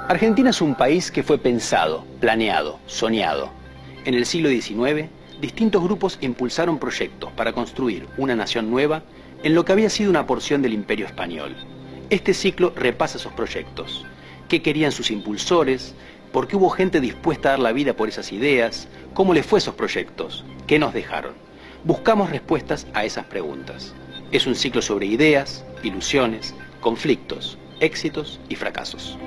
Argentina es un país que fue pensado, planeado, soñado. En el siglo XIX, distintos grupos impulsaron proyectos para construir una nación nueva en lo que había sido una porción del Imperio Español. Este ciclo repasa esos proyectos. ¿Qué querían sus impulsores? ¿Por qué hubo gente dispuesta a dar la vida por esas ideas? ¿Cómo les fue esos proyectos? ¿Qué nos dejaron? Buscamos respuestas a esas preguntas. Es un ciclo sobre ideas, ilusiones, conflictos, éxitos y fracasos.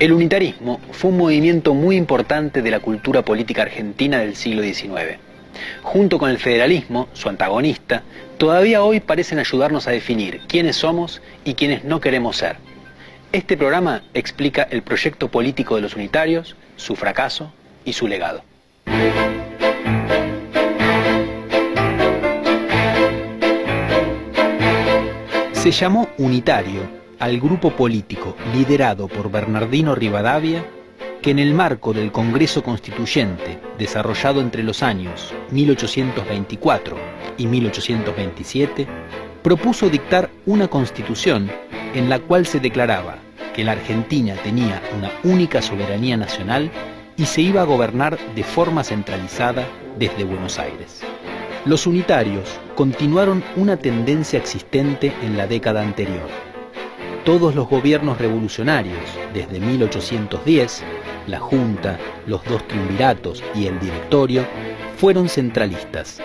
El unitarismo fue un movimiento muy importante de la cultura política argentina del siglo XIX. Junto con el federalismo, su antagonista, todavía hoy parecen ayudarnos a definir quiénes somos y quiénes no queremos ser. Este programa explica el proyecto político de los unitarios, su fracaso y su legado. Se llamó unitario al grupo político liderado por Bernardino Rivadavia, que en el marco del Congreso Constituyente, desarrollado entre los años 1824 y 1827, propuso dictar una constitución en la cual se declaraba que la Argentina tenía una única soberanía nacional y se iba a gobernar de forma centralizada desde Buenos Aires. Los unitarios continuaron una tendencia existente en la década anterior. Todos los gobiernos revolucionarios, desde 1810, la Junta, los dos triunviratos y el Directorio, fueron centralistas.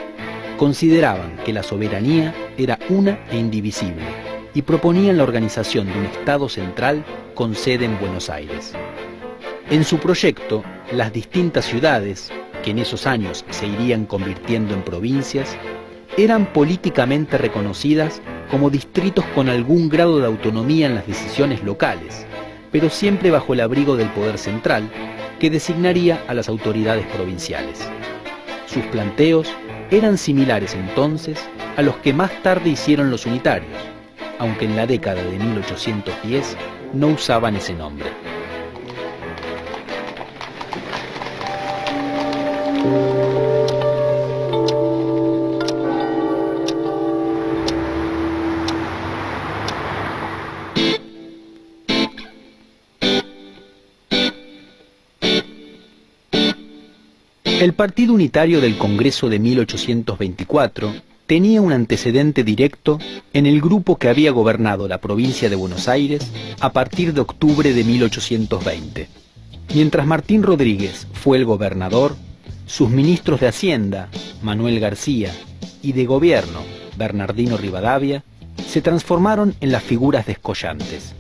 Consideraban que la soberanía era una e indivisible y proponían la organización de un Estado central con sede en Buenos Aires. En su proyecto, las distintas ciudades, que en esos años se irían convirtiendo en provincias, eran políticamente reconocidas como distritos con algún grado de autonomía en las decisiones locales, pero siempre bajo el abrigo del poder central, que designaría a las autoridades provinciales. Sus planteos eran similares entonces a los que más tarde hicieron los unitarios, aunque en la década de 1810 no usaban ese nombre. El Partido Unitario del Congreso de 1824 tenía un antecedente directo en el grupo que había gobernado la provincia de Buenos Aires a partir de octubre de 1820. Mientras Martín Rodríguez fue el gobernador, sus ministros de Hacienda, Manuel García, y de Gobierno, Bernardino Rivadavia, se transformaron en las figuras descollantes.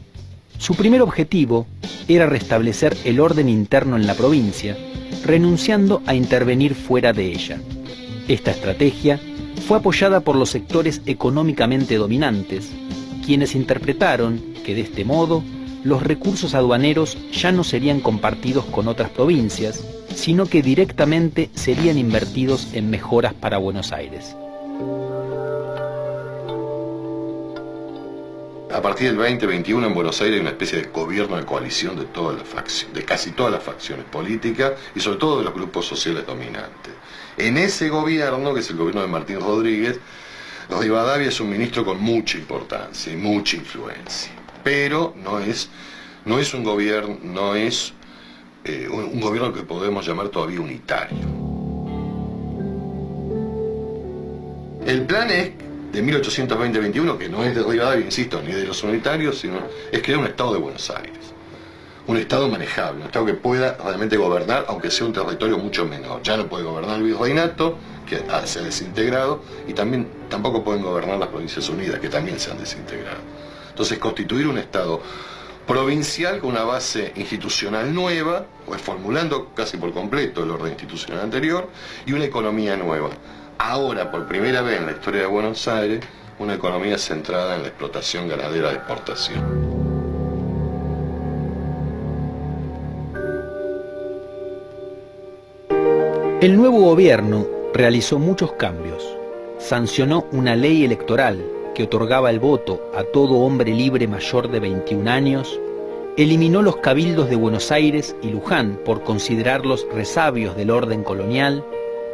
Su primer objetivo era restablecer el orden interno en la provincia, renunciando a intervenir fuera de ella. Esta estrategia fue apoyada por los sectores económicamente dominantes, quienes interpretaron que de este modo los recursos aduaneros ya no serían compartidos con otras provincias, sino que directamente serían invertidos en mejoras para Buenos Aires. A partir del 2021 en Buenos Aires hay una especie de gobierno de coalición de casi todas las facciones políticas y sobre todo de los grupos sociales dominantes. En ese gobierno, que es el gobierno de Martín Rodríguez, Rivadavia es un ministro con mucha importancia y mucha influencia, pero no es un gobierno, un gobierno que podemos llamar todavía unitario. El plan es de 1820-21, que no es de Rivadavia, insisto, ni de los unitarios, sino es crear un Estado de Buenos Aires. un Estado manejable, un Estado que pueda realmente gobernar, aunque sea un territorio mucho menor. Ya no puede gobernar el virreinato, que se ha desintegrado, y tampoco pueden gobernar las Provincias Unidas, que también se han desintegrado. Entonces, constituir un Estado provincial con una base institucional nueva, pues formulando casi por completo el orden institucional anterior, y una economía nueva. Ahora, por primera vez en la historia de Buenos Aires, una economía centrada en la explotación ganadera de exportación. El nuevo gobierno realizó muchos cambios. Sancionó una ley electoral que otorgaba el voto a todo hombre libre mayor de 21 años, eliminó los cabildos de Buenos Aires y Luján por considerarlos resabios del orden colonial,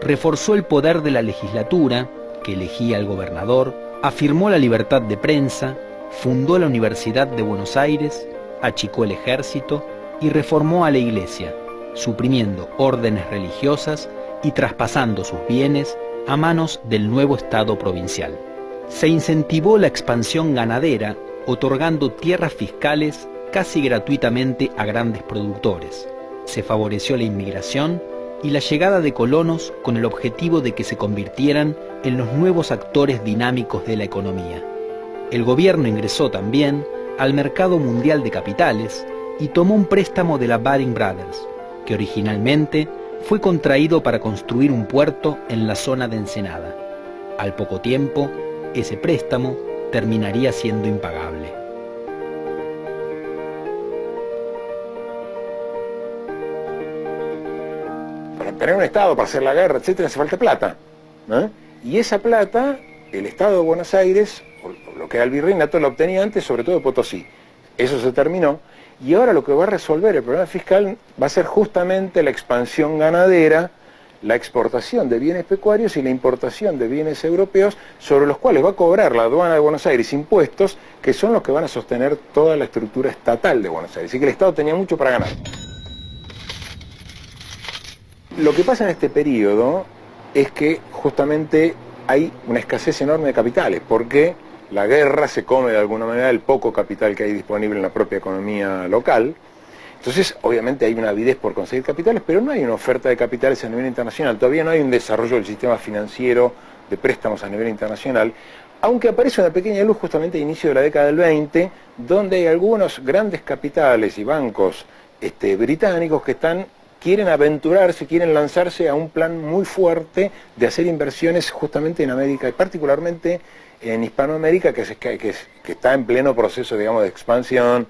reforzó el poder de la legislatura, que elegía al gobernador, afirmó la libertad de prensa, fundó la Universidad de Buenos Aires, achicó el ejército y reformó a la iglesia, suprimiendo órdenes religiosas y traspasando sus bienes a manos del nuevo Estado provincial. Se incentivó la expansión ganadera, otorgando tierras fiscales casi gratuitamente a grandes productores. Se favoreció la inmigración y la llegada de colonos con el objetivo de que se convirtieran en los nuevos actores dinámicos de la economía. El gobierno ingresó también al mercado mundial de capitales y tomó un préstamo de la Baring Brothers, que originalmente fue contraído para construir un puerto en la zona de Ensenada. Al poco tiempo, ese préstamo terminaría siendo impagable. Para tener un Estado, para hacer la guerra, etcétera, hace falta plata, ¿no? Y esa plata, el Estado de Buenos Aires, o lo que era el virreinato, la obtenía antes, sobre todo de Potosí. Eso se terminó. Y ahora lo que va a resolver el problema fiscal va a ser justamente la expansión ganadera, la exportación de bienes pecuarios y la importación de bienes europeos, sobre los cuales va a cobrar la aduana de Buenos Aires impuestos, que son los que van a sostener toda la estructura estatal de Buenos Aires. Así que el Estado tenía mucho para ganar. Lo que pasa en este periodo es que justamente hay una escasez enorme de capitales, porque la guerra se come de alguna manera el poco capital que hay disponible en la propia economía local. Entonces, obviamente hay una avidez por conseguir capitales, pero no hay una oferta de capitales a nivel internacional. Todavía no hay un desarrollo del sistema financiero de préstamos a nivel internacional, aunque aparece una pequeña luz justamente a inicio de la década del 20, donde hay algunos grandes capitales y bancos británicos que quieren aventurarse, quieren lanzarse a un plan muy fuerte de hacer inversiones justamente en América, y particularmente en Hispanoamérica, que está en pleno proceso, digamos, de expansión,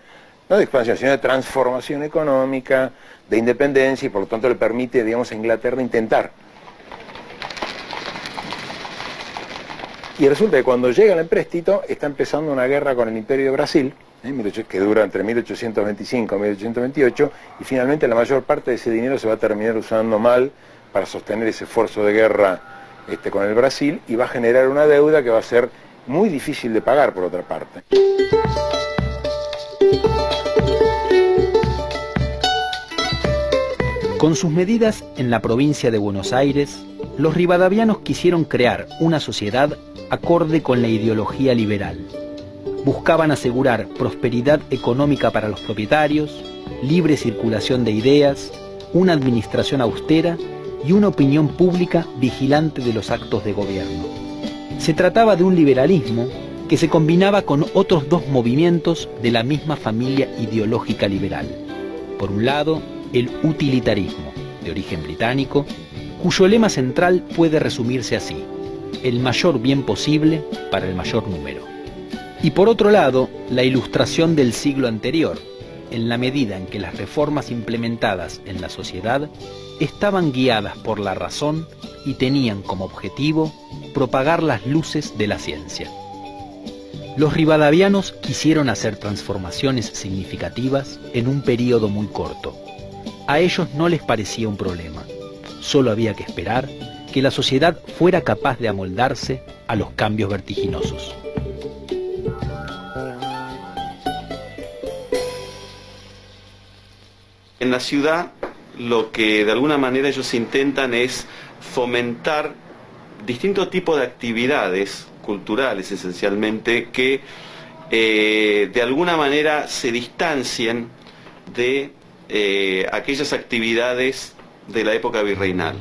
no de expansión, sino de transformación económica, de independencia, y por lo tanto le permite, digamos, a Inglaterra intentar. Y resulta que cuando llega el empréstito, está empezando una guerra con el Imperio de Brasil, que dura entre 1825 y 1828, y finalmente la mayor parte de ese dinero se va a terminar usando mal para sostener ese esfuerzo de guerra con el Brasil, y va a generar una deuda que va a ser muy difícil de pagar, por otra parte. Con sus medidas en la provincia de Buenos Aires, los rivadavianos quisieron crear una sociedad acorde con la ideología liberal. Buscaban asegurar prosperidad económica para los propietarios, libre circulación de ideas, una administración austera y una opinión pública vigilante de los actos de gobierno. Se trataba de un liberalismo que se combinaba con otros dos movimientos de la misma familia ideológica liberal. Por un lado, el utilitarismo, de origen británico, cuyo lema central puede resumirse así: el mayor bien posible para el mayor número. Y por otro lado, la ilustración del siglo anterior, en la medida en que las reformas implementadas en la sociedad estaban guiadas por la razón y tenían como objetivo propagar las luces de la ciencia. Los rivadavianos quisieron hacer transformaciones significativas en un periodo muy corto. A ellos no les parecía un problema. Solo había que esperar que la sociedad fuera capaz de amoldarse a los cambios vertiginosos. En la ciudad, lo que de alguna manera ellos intentan es fomentar distintos tipos de actividades culturales, esencialmente, que de alguna manera se distancien de aquellas actividades de la época virreinal.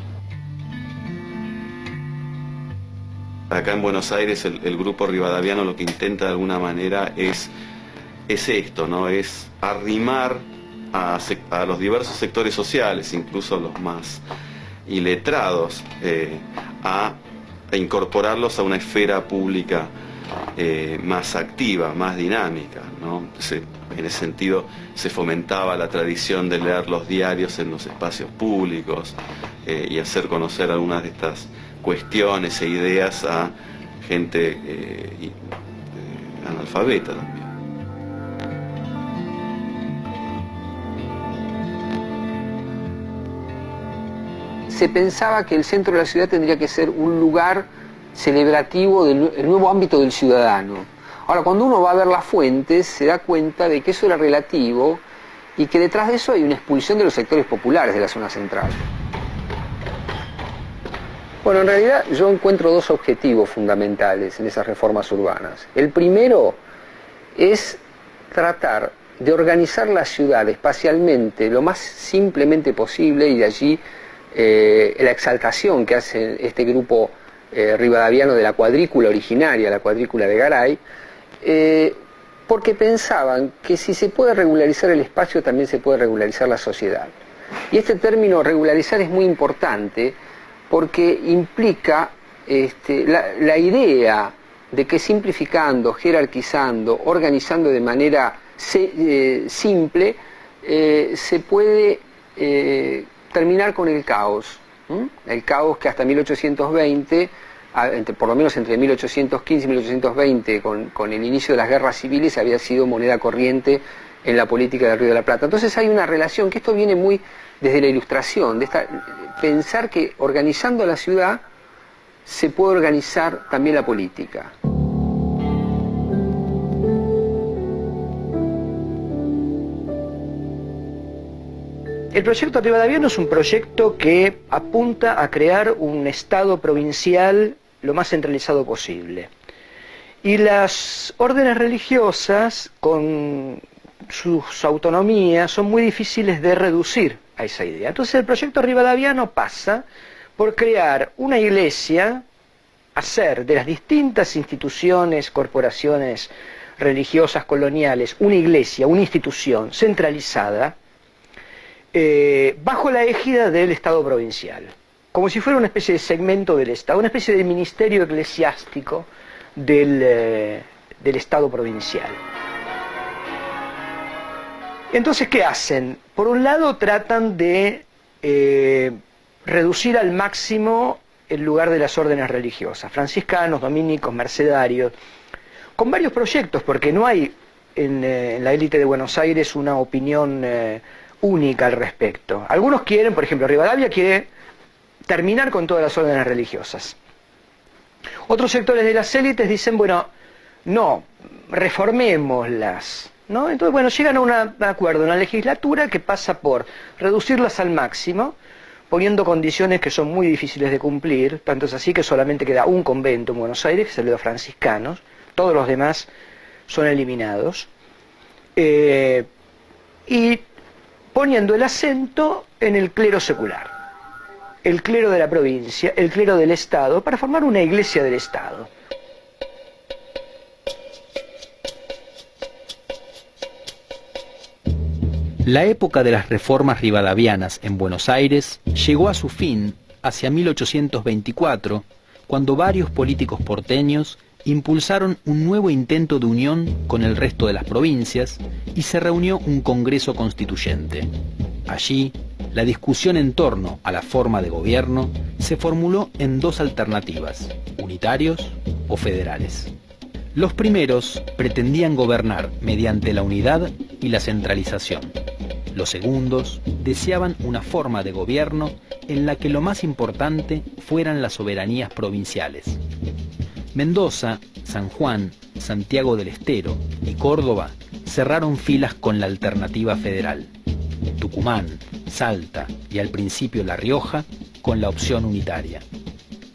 Acá en Buenos Aires el grupo rivadaviano lo que intenta de alguna manera es esto, ¿no? Es arrimar a los diversos sectores sociales, incluso los más iletrados, a incorporarlos a una esfera pública más activa, más dinámica, ¿no? En ese sentido se fomentaba la tradición de leer los diarios en los espacios públicos y hacer conocer algunas de estas cuestiones e ideas a gente analfabeta también. Se pensaba que el centro de la ciudad tendría que ser un lugar celebrativo del nuevo ámbito del ciudadano. Ahora, cuando uno va a ver las fuentes, se da cuenta de que eso era relativo y que detrás de eso hay una expulsión de los sectores populares de la zona central. Bueno, en realidad yo encuentro dos objetivos fundamentales en esas reformas urbanas. El primero es tratar de organizar la ciudad espacialmente lo más simplemente posible, y de allí la exaltación que hace este grupo rivadaviano de la cuadrícula originaria, la cuadrícula de Garay, porque pensaban que si se puede regularizar el espacio también se puede regularizar la sociedad. Y este término regularizar es muy importante porque implica la idea de que simplificando, jerarquizando, organizando de manera simple, se puede terminar con el caos. El caos que hasta 1820, por lo menos entre 1815 y 1820, con el inicio de las guerras civiles, había sido moneda corriente en la política del Río de la Plata. Entonces hay una relación, que esto viene muy desde la Ilustración, de pensar que organizando la ciudad se puede organizar también la política. El proyecto rivadaviano es un proyecto que apunta a crear un Estado provincial lo más centralizado posible. Y las órdenes religiosas, con sus autonomías, son muy difíciles de reducir a esa idea. Entonces el proyecto rivadaviano pasa por crear una iglesia, hacer de las distintas instituciones, corporaciones religiosas coloniales, una iglesia, una institución centralizada, bajo la égida del Estado provincial, como si fuera una especie de segmento del Estado, una especie de ministerio eclesiástico del Estado provincial. Entonces, ¿qué hacen? Por un lado, tratan de reducir al máximo el lugar de las órdenes religiosas, franciscanos, dominicos, mercedarios, con varios proyectos, porque no hay en la élite de Buenos Aires una opinión única al respecto. Algunos quieren, por ejemplo, Rivadavia quiere terminar con todas las órdenes religiosas. Otros sectores de las élites dicen, bueno, no, reformémoslas, ¿no? Entonces, bueno, llegan a un acuerdo en la legislatura que pasa por reducirlas al máximo, poniendo condiciones que son muy difíciles de cumplir, tanto es así que solamente queda un convento en Buenos Aires, que es el de los franciscanos, todos los demás son eliminados, y poniendo el acento en el clero secular, el clero de la provincia, el clero del Estado, para formar una iglesia del Estado. La época de las reformas rivadavianas en Buenos Aires llegó a su fin hacia 1824, cuando varios políticos porteños impulsaron un nuevo intento de unión con el resto de las provincias y se reunió un Congreso Constituyente. Allí, la discusión en torno a la forma de gobierno se formuló en dos alternativas, unitarios o federales. Los primeros pretendían gobernar mediante la unidad y la centralización. Los segundos deseaban una forma de gobierno en la que lo más importante fueran las soberanías provinciales. Mendoza, San Juan, Santiago del Estero y Córdoba cerraron filas con la alternativa federal. Tucumán, Salta y al principio La Rioja con la opción unitaria.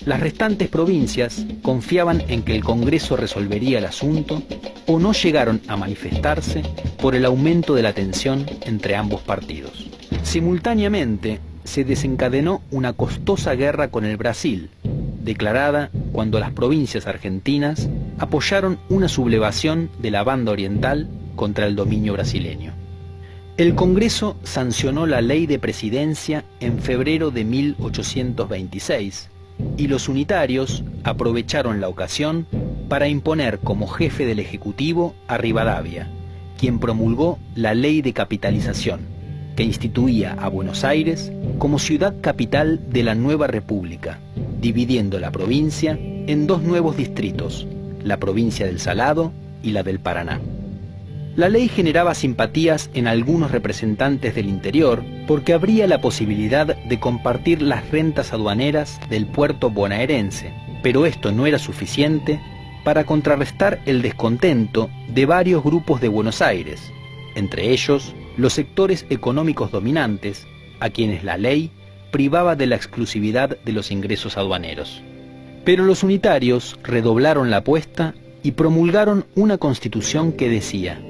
Las restantes provincias confiaban en que el Congreso resolvería el asunto o no llegaron a manifestarse por el aumento de la tensión entre ambos partidos. Simultáneamente, se desencadenó una costosa guerra con el Brasil, declarada cuando las provincias argentinas apoyaron una sublevación de la banda oriental contra el dominio brasileño. El Congreso sancionó la Ley de Presidencia en febrero de 1826 y los unitarios aprovecharon la ocasión para imponer como jefe del Ejecutivo a Rivadavia, quien promulgó la Ley de Capitalización, que instituía a Buenos Aires como ciudad capital de la nueva república, dividiendo la provincia en dos nuevos distritos, la provincia del Salado y la del Paraná. La ley generaba simpatías en algunos representantes del interior porque abría la posibilidad de compartir las rentas aduaneras del puerto bonaerense, pero esto no era suficiente para contrarrestar el descontento de varios grupos de Buenos Aires, entre ellos los sectores económicos dominantes, a quienes la ley privaba de la exclusividad de los ingresos aduaneros. Pero los unitarios redoblaron la apuesta y promulgaron una constitución que decía: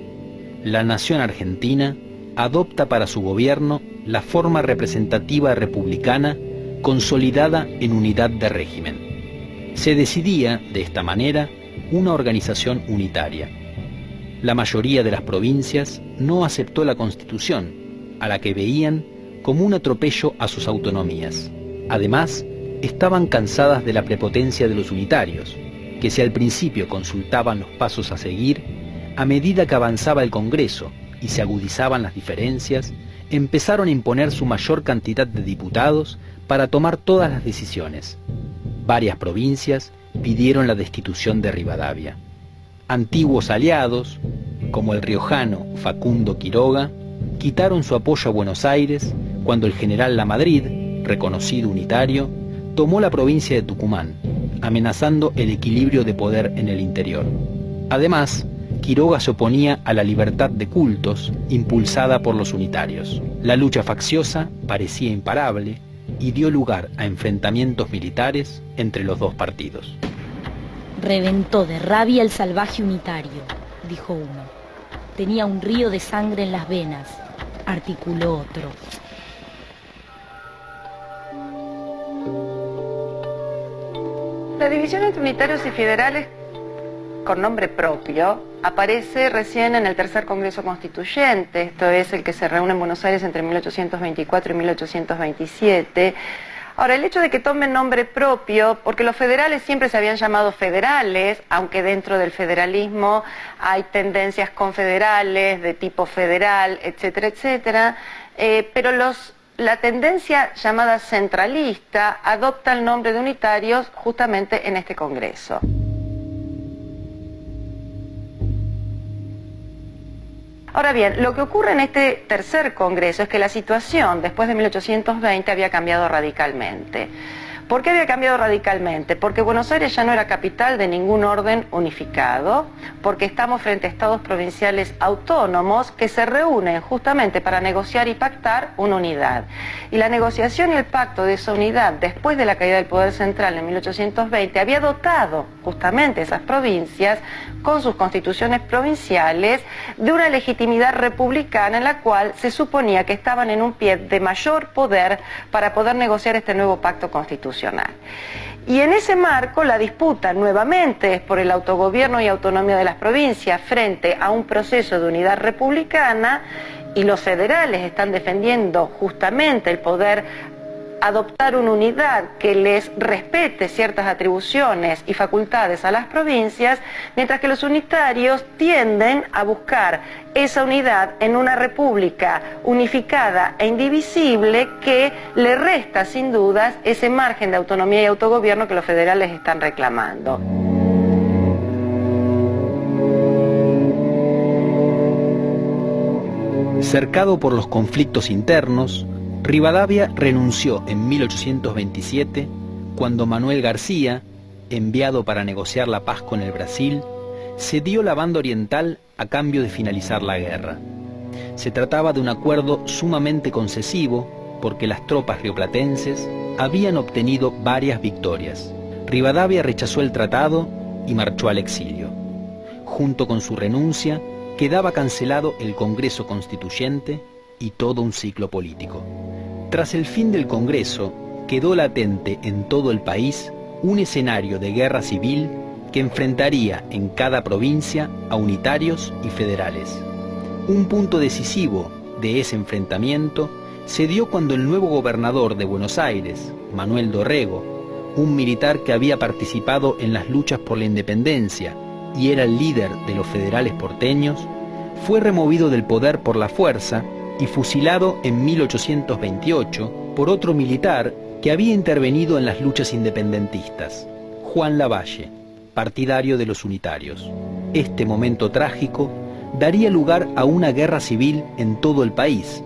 la nación argentina adopta para su gobierno la forma representativa republicana consolidada en unidad de régimen. Se decidía, de esta manera, una organización unitaria. La mayoría de las provincias no aceptó la Constitución, a la que veían como un atropello a sus autonomías. Además, estaban cansadas de la prepotencia de los unitarios, que si al principio consultaban los pasos a seguir, a medida que avanzaba el Congreso y se agudizaban las diferencias, empezaron a imponer su mayor cantidad de diputados para tomar todas las decisiones. Varias provincias pidieron la destitución de Rivadavia. Antiguos aliados, como el riojano Facundo Quiroga, quitaron su apoyo a Buenos Aires cuando el general Lamadrid, reconocido unitario, tomó la provincia de Tucumán, amenazando el equilibrio de poder en el interior. Además, Quiroga se oponía a la libertad de cultos impulsada por los unitarios. La lucha facciosa parecía imparable y dio lugar a enfrentamientos militares entre los dos partidos. Reventó de rabia el salvaje unitario, dijo uno. Tenía un río de sangre en las venas, articuló otro. La división entre unitarios y federales con nombre propio aparece recién en el tercer Congreso Constituyente, esto es el que se reúne en Buenos Aires entre 1824 y 1827. Ahora, el hecho de que tomen nombre propio, porque los federales siempre se habían llamado federales, aunque dentro del federalismo hay tendencias confederales, de tipo federal, etcétera, etcétera, pero la tendencia llamada centralista adopta el nombre de unitarios justamente en este Congreso. Ahora bien, lo que ocurre en este tercer Congreso es que la situación después de 1820 había cambiado radicalmente. ¿Por qué había cambiado radicalmente? Porque Buenos Aires ya no era capital de ningún orden unificado, porque estamos frente a estados provinciales autónomos que se reúnen justamente para negociar y pactar una unidad. Y la negociación y el pacto de esa unidad después de la caída del poder central en 1820 había dotado justamente esas provincias con sus constituciones provinciales de una legitimidad republicana en la cual se suponía que estaban en un pie de mayor poder para poder negociar este nuevo pacto constitucional. Y en ese marco la disputa nuevamente es por el autogobierno y autonomía de las provincias frente a un proceso de unidad republicana, y los federales están defendiendo justamente el poder adoptar una unidad que les respete ciertas atribuciones y facultades a las provincias, mientras que los unitarios tienden a buscar esa unidad en una república unificada e indivisible que le resta sin dudas ese margen de autonomía y autogobierno que los federales están reclamando. Cercado por los conflictos internos, Rivadavia renunció en 1827 cuando Manuel García, enviado para negociar la paz con el Brasil, cedió la banda oriental a cambio de finalizar la guerra. Se trataba de un acuerdo sumamente concesivo porque las tropas rioplatenses habían obtenido varias victorias. Rivadavia rechazó el tratado y marchó al exilio. Junto con su renuncia, quedaba cancelado el Congreso Constituyente y todo un ciclo político. Tras el fin del Congreso, quedó latente en todo el país un escenario de guerra civil que enfrentaría en cada provincia a unitarios y federales. Un punto decisivo de ese enfrentamiento se dio cuando el nuevo gobernador de Buenos Aires, Manuel Dorrego, un militar que había participado en las luchas por la independencia y era el líder de los federales porteños, fue removido del poder por la fuerza y fusilado en 1828 por otro militar que había intervenido en las luchas independentistas, Juan Lavalle, partidario de los unitarios. Este momento trágico daría lugar a una guerra civil en todo el país,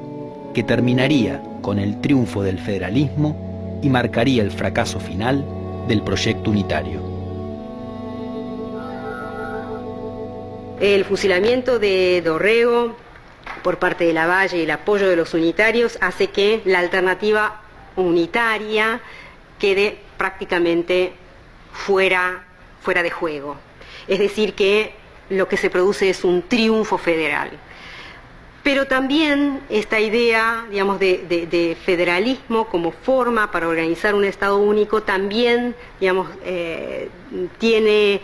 que terminaría con el triunfo del federalismo y marcaría el fracaso final del proyecto unitario. El fusilamiento de Dorrego por parte de Lavalle y el apoyo de los unitarios hace que la alternativa unitaria quede prácticamente fuera de juego. Es decir, que lo que se produce es un triunfo federal. Pero también esta idea, digamos, de federalismo como forma para organizar un Estado único también, digamos, tiene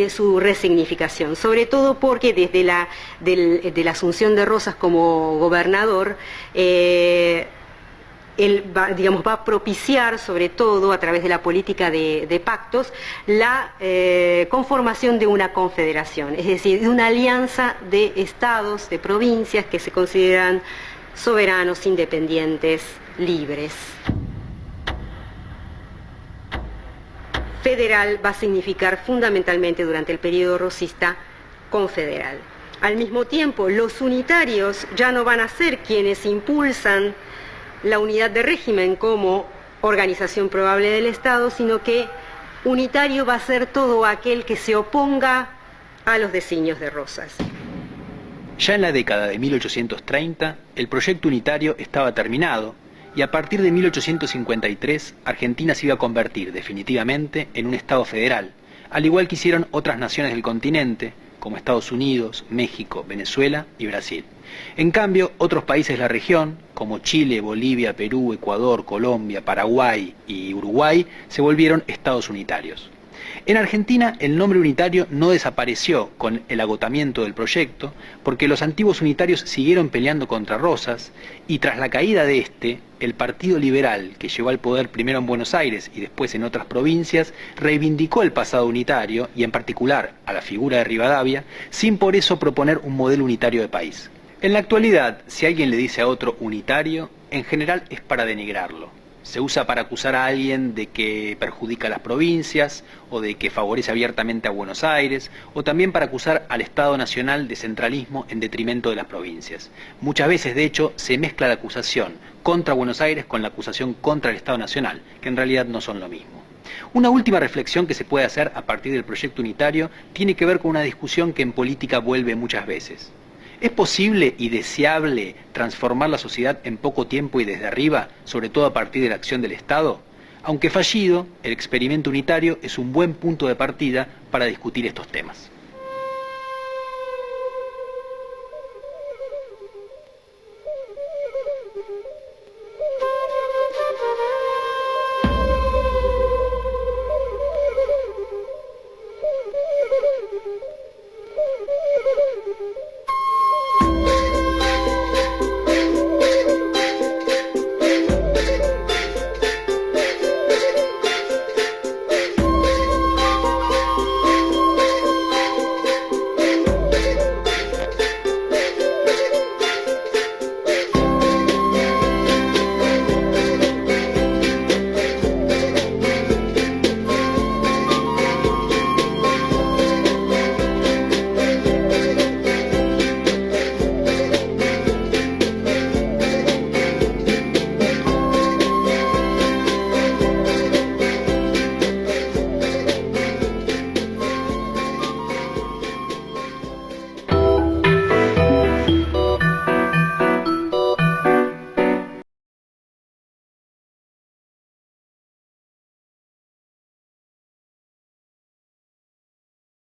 su resignificación, sobre todo porque desde de la asunción de Rosas como gobernador, él va a propiciar, sobre todo a través de la política de pactos, la conformación de una confederación, es decir, de una alianza de estados, de provincias que se consideran soberanos, independientes, libres. Federal va a significar fundamentalmente durante el periodo rosista confederal. Al mismo tiempo, los unitarios ya no van a ser quienes impulsan la unidad de régimen como organización probable del Estado, sino que unitario va a ser todo aquel que se oponga a los designios de Rosas. Ya en la década de 1830, el proyecto unitario estaba terminado y a partir de 1853, Argentina se iba a convertir definitivamente en un Estado federal, al igual que hicieron otras naciones del continente, como Estados Unidos, México, Venezuela y Brasil. En cambio, otros países de la región, como Chile, Bolivia, Perú, Ecuador, Colombia, Paraguay y Uruguay, se volvieron estados unitarios. En Argentina, el nombre unitario no desapareció con el agotamiento del proyecto, porque los antiguos unitarios siguieron peleando contra Rosas, y tras la caída de este, el Partido Liberal, que llegó al poder primero en Buenos Aires y después en otras provincias, reivindicó el pasado unitario, y en particular a la figura de Rivadavia, sin por eso proponer un modelo unitario de país. En la actualidad, si alguien le dice a otro unitario, en general es para denigrarlo. Se usa para acusar a alguien de que perjudica a las provincias, o de que favorece abiertamente a Buenos Aires, o también para acusar al Estado Nacional de centralismo en detrimento de las provincias. Muchas veces, de hecho, se mezcla la acusación contra Buenos Aires con la acusación contra el Estado Nacional, que en realidad no son lo mismo. Una última reflexión que se puede hacer a partir del proyecto unitario tiene que ver con una discusión que en política vuelve muchas veces. ¿Es posible y deseable transformar la sociedad en poco tiempo y desde arriba, sobre todo a partir de la acción del Estado? Aunque fallido, el experimento unitario es un buen punto de partida para discutir estos temas.